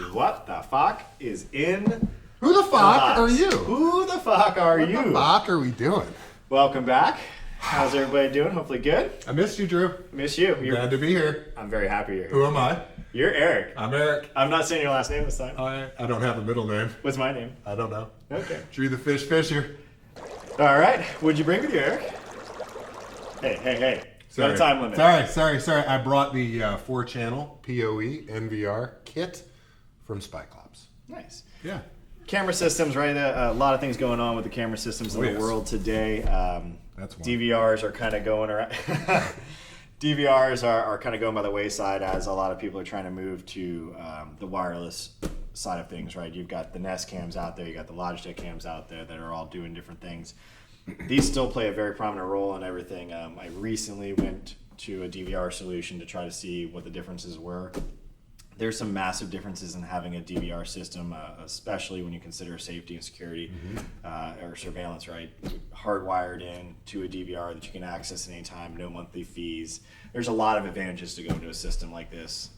What the fuck is in Who the fuck are you? Who the fuck are you? What the fuck are we doing? Welcome back. How's everybody doing? Hopefully good. I missed you, Drew. Miss you. Glad to be here. I'm very happy you're here. Who am I? You're Eric. I'm Eric. I'm not saying your last name this time. I don't have a middle name. What's my name? I don't know. Okay. Drew the Fish Fisher. All right. What'd you bring with you, Eric? Hey. Sorry. Got a time limit. Sorry. I brought the 4-channel PoE NVR Kit from Spyclops. Nice. Yeah. Camera systems, right? A lot of things going on with the camera systems in the world today. That's one. DVRs are kind of going around. DVRs are kind of going by the wayside as a lot of people are trying to move to the wireless side of things, right? You've got the Nest cams out there, you got the Logitech cams out there that are all doing different things. These still play a very prominent role in everything. I recently went to a DVR solution to try to see what the differences were. There's some massive differences in having a DVR system, especially when you consider safety and security or surveillance, right? Hardwired in to a DVR that you can access at any time, no monthly fees. There's a lot of advantages to go into a system like this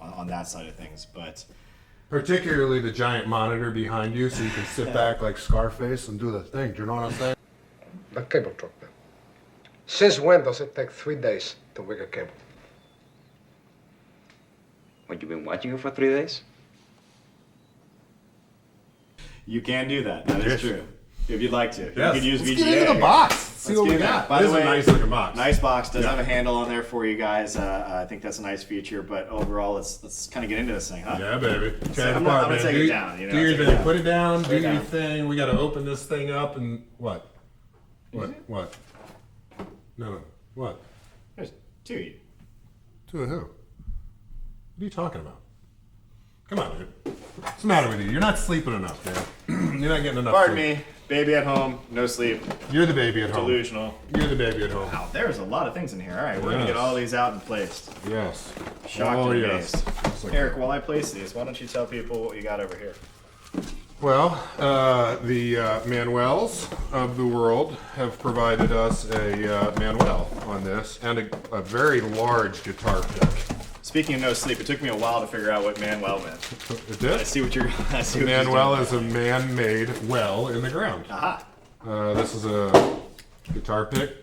on that side of things, but particularly the giant monitor behind you, so you can sit back like Scarface and do the thing. Do you know what I'm saying? The cable truck then. Since when does it take 3 days to rig a cable? What, you've been watching it for 3 days? you can do that. That is true. If you'd like to. Yes. You could use Let's VGA. get into the box. See what we get got. that. By This the is a way, nice looking box. Nice box. Does Yeah. have a handle on there for you guys. I think that's a nice feature. But overall, let's kind of get into this thing, huh? Yeah, baby. I'm gonna take it down. Do your thing. Put it down. Do it your down. thing. We got to open this thing up and what? What? No. What? There's two. To who? What are you talking about? Come on, dude. What's the matter with you? You're not sleeping enough, man. You're not getting enough Pardon sleep. me. Baby at home. No sleep. You're the baby at home. Delusional. You're the baby at home. Wow, there's a lot of things in here. All right, we're gonna Yes. get all these out and placed. Yes. Shocked Oh, and yes. amazed. Just like Eric, that. while I place these, why don't you tell people what you got over here? Well, the Manuels of the world have provided us a Manuel on this and a very large guitar pick. Speaking of no sleep, it took me a while to figure out what Manuel meant. It did? I see what you're. I see A what you're Manuel doing. is a man-made well in the ground. Aha. This is a guitar pick,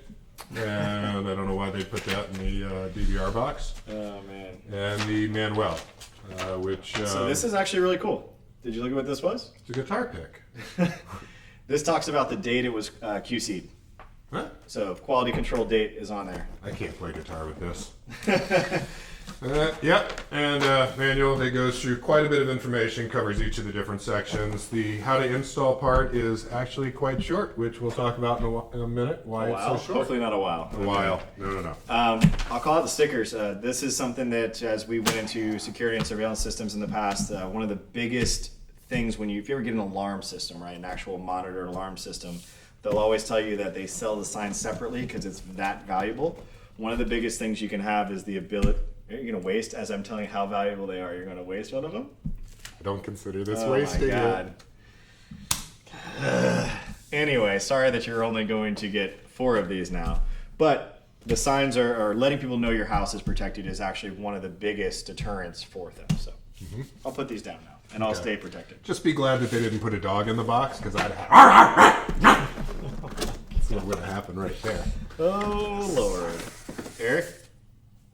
and I don't know why they put that in the DVR box. Oh man. And the Manuel, which So this is actually really cool. Did you look at what this was? it's a guitar pick. This talks about the date it was QC'd. Huh? So quality control date is on there. I can't play guitar with this. Yep, and manual that goes through quite a bit of information, covers each of the different sections. The how to install part is actually quite short, which we'll talk about in a minute. Why A while. it's so short? Hopefully not a while. A while. No. I'll call it the stickers. This is something that, as we went into security and surveillance systems in the past, one of the biggest things if you ever get an alarm system, right, an actual monitored alarm system, they'll always tell you that they sell the signs separately because it's that valuable. One of the biggest things you can have is the ability. You're going to waste, as I'm telling you how valuable they are, you're going to waste one of them? I don't consider this Oh wasting my it. God. Anyway, sorry that you're only going to get 4 of these now. But the signs are letting people know your house is protected is actually one of the biggest deterrents for them. So I'll put these down now, and I'll stay protected. Just be glad that they didn't put a dog in the box, because I'd have. That's what would have happened right there. Oh, Lord. Eric,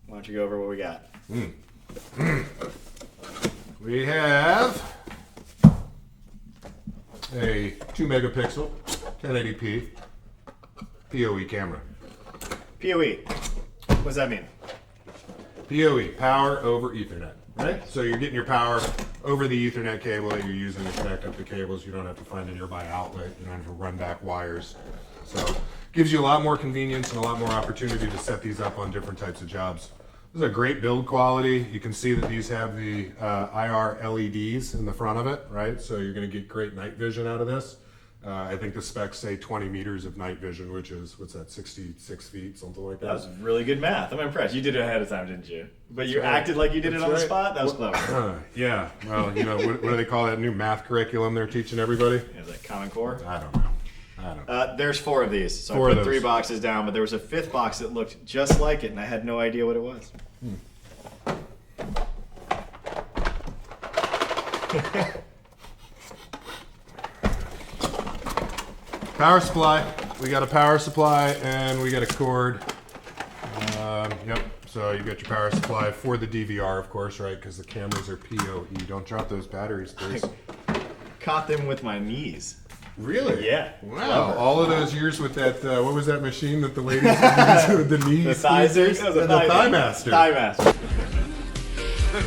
why don't you go over what we got? We have a 2 megapixel 1080p PoE camera. PoE. What does that mean? PoE, power over Ethernet, right? So you're getting your power over the Ethernet cable that you're using to connect up the cables. You don't have to find a nearby outlet. You don't have to run back wires. So gives you a lot more convenience and a lot more opportunity to set these up on different types of jobs. This is a great build quality. You can see that these have the IR LEDs in the front of it, right? So you're going to get great night vision out of this. I think the specs say 20 meters of night vision, which is, what's that, 66 feet, something like that. That was really good math. I'm impressed. You did it ahead of time, didn't you? But you right. acted like you did it That's on the right. spot? That was clever. Yeah, well, what do they call that new math curriculum they're teaching everybody? Is that Common Core? I don't know. There's 4 of these. So 4 I of put 3 those. boxes down, but there was a 5th box that looked just like it, and I had no idea what it was. Power supply. We got a power supply and we got a cord. Yep. So you got your power supply for the DVR, of course, right? Because the cameras are PoE. Don't drop those batteries, please. Caught them with my knees. Really? Yeah. Wow. All of those years with that, what was that machine that the ladies would use with the knees? The Thizers? The Thigh Master. Thigh Master.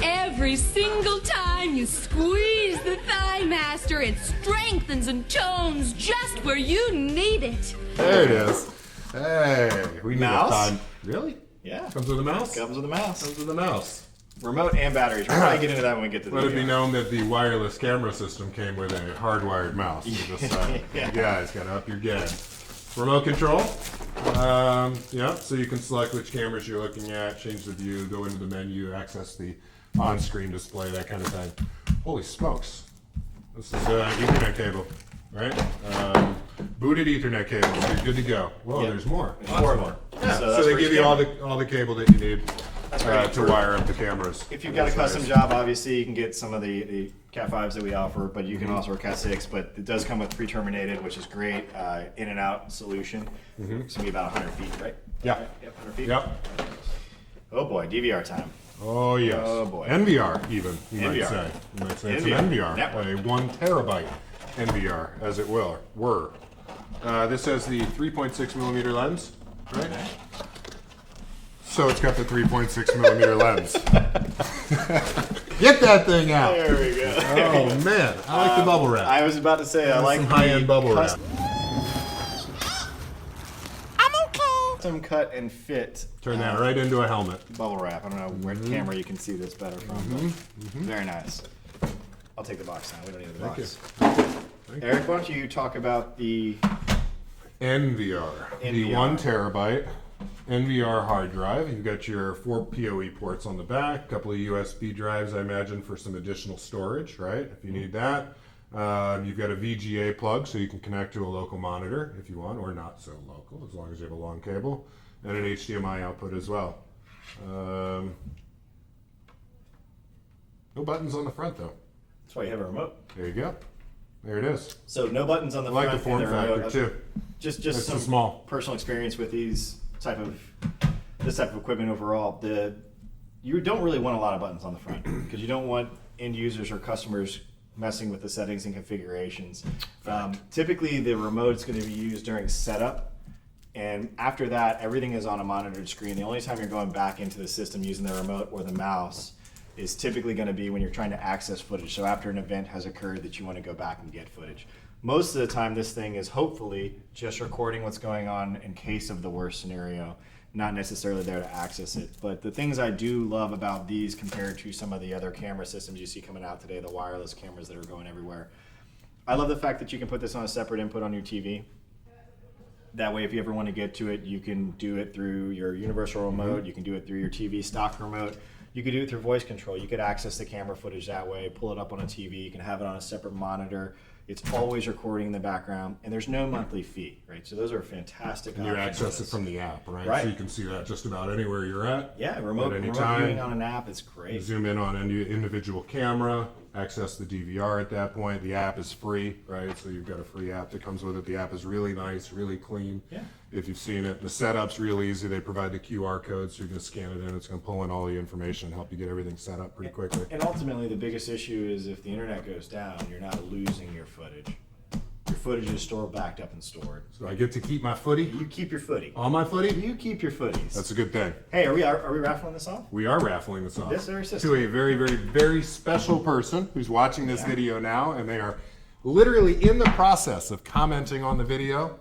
Every single time you squeeze the Thigh Master, it strengthens and tones just where you need it. There it is. Hey, we need Mouse? a time. Really? Yeah. Comes with a mouse? Comes with a mouse. Comes with a mouse. Remote and batteries. We'll probably get into that when we get to the Let it be video. known that the wireless camera system came with a hardwired mouse. So just, you guys got to up your game. Remote control. Yeah, so you can select which cameras you're looking at, change the view, go into the menu, access the on-screen display, that kind of thing. Holy smokes. This is Ethernet cable, right? Booted Ethernet cable, so you're good to go. Whoa, Yeah. there's more. There's more. Yeah, So so, that's they for give each you camera. all the cable that you need great. to wire up the cameras. If you've got a custom job, obviously you can get some of the Cat 5s that we offer, but you can Mm-hmm. also work Cat 6. But it does come with pre-terminated, which is great. In and out solution. It's gonna be about 100 feet, right? Mm-hmm. Yeah. Yep, 100 feet. Yep. Oh boy, DVR time. Oh yes. Oh, boy. NVR even, you might NVR. say. You might say it's NVR. an NVR. Network. A 1 terabyte NVR, as it were. This has the 3.6 millimeter lens, right? So it's got the 3.6 millimeter lens. Get that thing out. There we go. Oh man, I like the bubble wrap. I was about to say I like some high-end the bubble wrap. custom cut and fit. Turn that right into a helmet. Bubble wrap. I don't know where Mm-hmm. camera you can see this better from. But very nice. I'll take the box now. We don't need the box. Eric, why don't you talk about the NVR, the NVR. 1 terabyte NVR hard drive. You've got your 4 PoE ports on the back, a couple of USB drives, I imagine, for some additional storage, right? If you need that. You've got a VGA plug, so you can connect to a local monitor if you want, or not so local, as long as you have a long cable, and an HDMI output as well. No buttons on the front, though. That's why you have a remote. There you go. There it is. So no buttons on the I like front. the form and the remote. factor, too. Just It's some small. personal experience with this type of equipment overall. You don't really want a lot of buttons on the front because you don't want end users or customers messing with the settings and configurations. Typically, the remote is going to be used during setup, and after that, everything is on a monitored screen. The only time you're going back into the system using the remote or the mouse is typically going to be when you're trying to access footage. So after an event has occurred that you want to go back and get footage. Most of the time, this thing is hopefully just recording what's going on in case of the worst scenario, not necessarily there to access it. But the things I do love about these compared to some of the other camera systems you see coming out today, the wireless cameras that are going everywhere, I love the fact that you can put this on a separate input on your TV. That way, if you ever want to get to it, you can do it through your universal remote. You can do it through your TV stock remote. You could do it through voice control. You could access the camera footage that way, pull it up on a TV. You can have it on a separate monitor. It's always recording in the background, and there's no monthly fee, right? So those are fantastic You options. access it from the app, right? Right. So you can see that just about anywhere you're at. Yeah, remote At any viewing time. on an app, it's great. Zoom in on any individual camera, access the DVR at that point. The app is free, right? So you've got a free app that comes with it. The app is really nice, really clean. Yeah. If you've seen it, the setup's real easy. They provide the QR code, so you're going to scan it in. It's going to pull in all the information and help you get everything set up pretty quickly. And ultimately, the biggest issue is if the internet goes down, you're not losing your footage. Your footage is stored, backed up, and stored. So I get to keep my footy, You keep your footy. all my footy. You keep your footies. That's a good thing. Hey, are we raffling this off? We are raffling this off This very system. to a very, very, very special person who's watching this video now, and they are literally in the process of commenting on the video,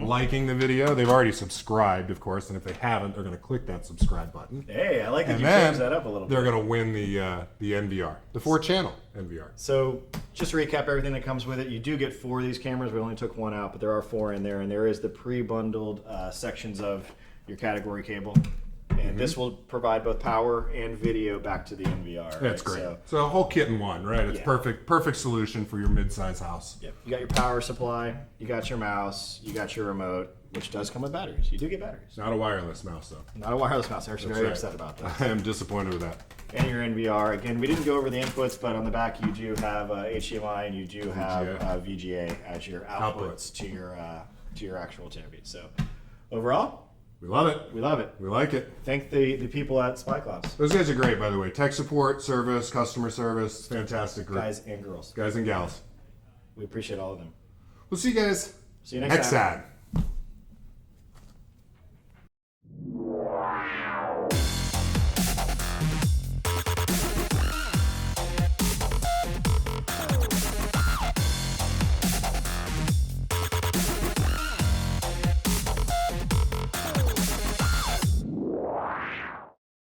liking the video. They've already subscribed, of course, and if they haven't, they're going to click that subscribe button. Hey, I like that And you then changed that up a little they're bit. going to win the NVR, the 4-channel NVR. So, just to recap everything that comes with it, you do get 4 of these cameras. We only took 1 out, but there are 4 in there, and there is the pre-bundled sections of your category cable. And this will provide both power and video back to the NVR. That's right? great. So a whole kit in one, right? It's Yeah. perfect solution for your mid-size house. Yep. You got your power supply, you got your mouse, you got your remote, which does come with batteries. You do get batteries. Not a wireless mouse, though. Not a wireless mouse. Eric's very right. upset about that. I am disappointed with that. and your NVR. Again, we didn't go over the inputs, but on the back you do have HDMI and you do have VGA as your outputs to your actual tailgate. So overall, We love it. we love it. We like it. Thank the people at Spyclops, Those guys are great, by the way. Tech support, service, customer service, fantastic group. guys and girls. Guys and gals. We appreciate all of them. We'll see you guys See you next time. time.